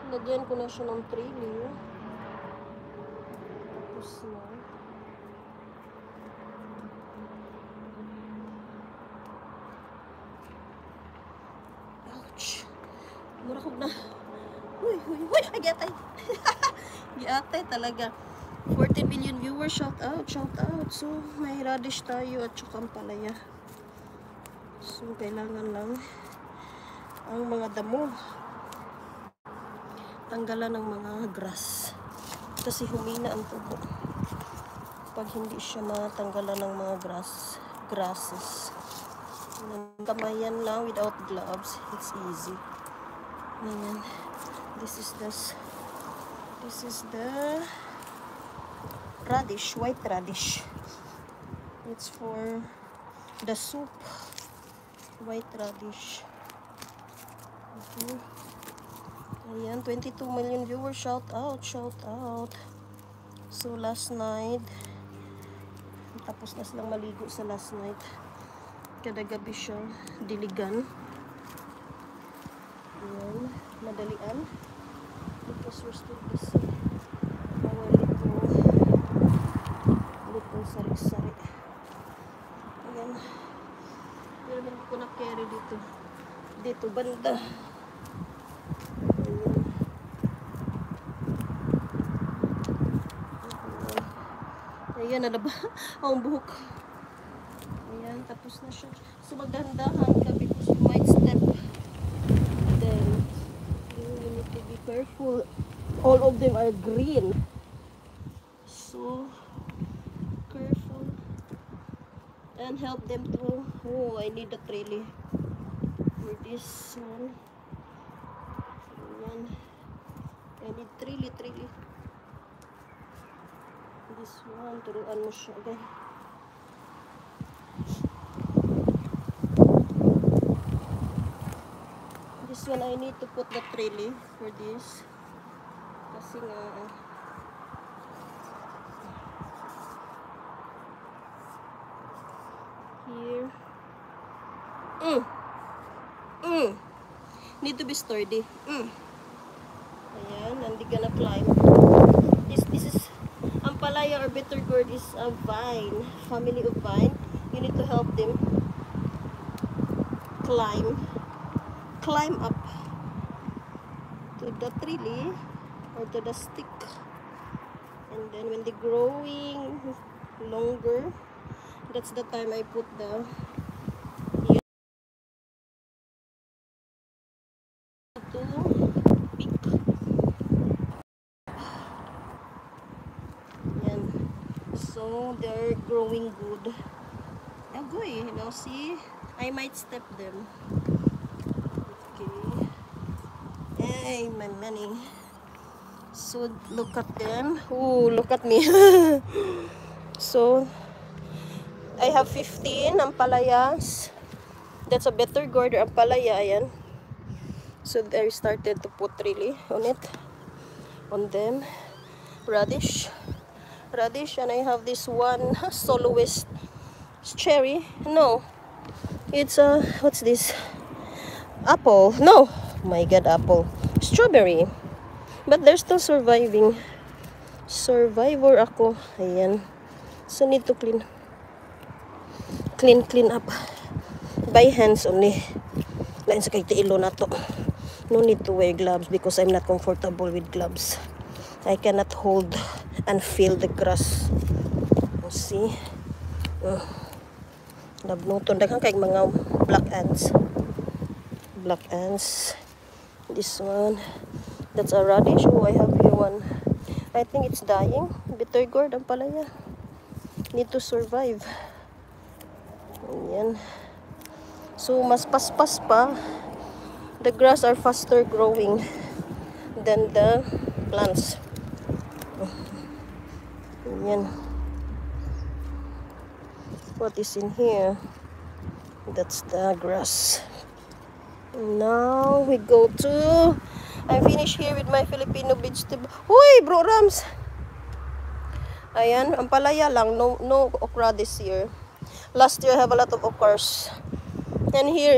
Lagyan ko na siya ng trailer. Tapos na. Ouch. Murakog na. Uy. Ay, gatay. Gatay talaga. 14 billion viewers. Shout out. So, may radish tayo at saka ampalaya. So, kailangan lang ang mga damo. Tanggalan ng mga grass. Kasi humina ang tubo. Pag hindi siya matanggalan ng mga grasses. Kamayan lang without gloves. It's easy. Ayan. This is the radish, white radish. It's for the soup. White radish. Okay. Ayan, 22 million viewers. Shout out. So, last night, tapos na silang maligo sa last night. Kada gabi siya diligan. Ayan, madalian. Because we're still busy. Bawal litong sari-sari. Ayan. Pero hindi ko na-carry dito. Dito, banda. Ayan, na ba? Ang buhok. Ayan, tapos na siya. So, magdahan-dahan ka because you might step. Then, you need to be careful. All of them are green. So, careful. And help them to... Oh, I need a trailer for this one. Ayan. I need trailer. This one, turuan mo siya, okay? This one, I need to put the trailer for this. Kasi nga, here. Need to be sturdy. Ayan, hindi gonna climb. This is ampalaya or bitter gourd is a vine, family of vine. You need to help them climb up to the tree or to the stick, and then when they're growing longer, that's the time I put the to pick. Yan. So they're growing good. Agoy, you know, see, I might step them. Okay. Hey, my money. So look at them. Oh, look at me. So I have 15 ampalayas. That's a better gourd or ampalaya. Ayan. So I started to put really on it, on them. Radish, and I have this one soloist cherry. No, it's a what's this? Apple. No, my God, apple. Strawberry. But they're still surviving. Survivor ako. Ayan. So need to clean up by hands only. Lain sa kay tiilo na to. No need to wear gloves because I'm not comfortable with gloves. I cannot hold and feel the grass. You see? Nabnuton. Daghang kay mga black ants. This one. That's a radish. Oh, I have here one. I think it's dying. Bitter gourd ang palaya. Need to survive. Ayan. So, mas paspas pa. The grass are faster growing than the plants. Ayan. What is in here? That's the grass. Now we go to... I'm finished here with my Filipino vegetable. Huy, bro Rams! Ayan, ang palaya lang. No okra this year. Last year I have a lot of okras. And here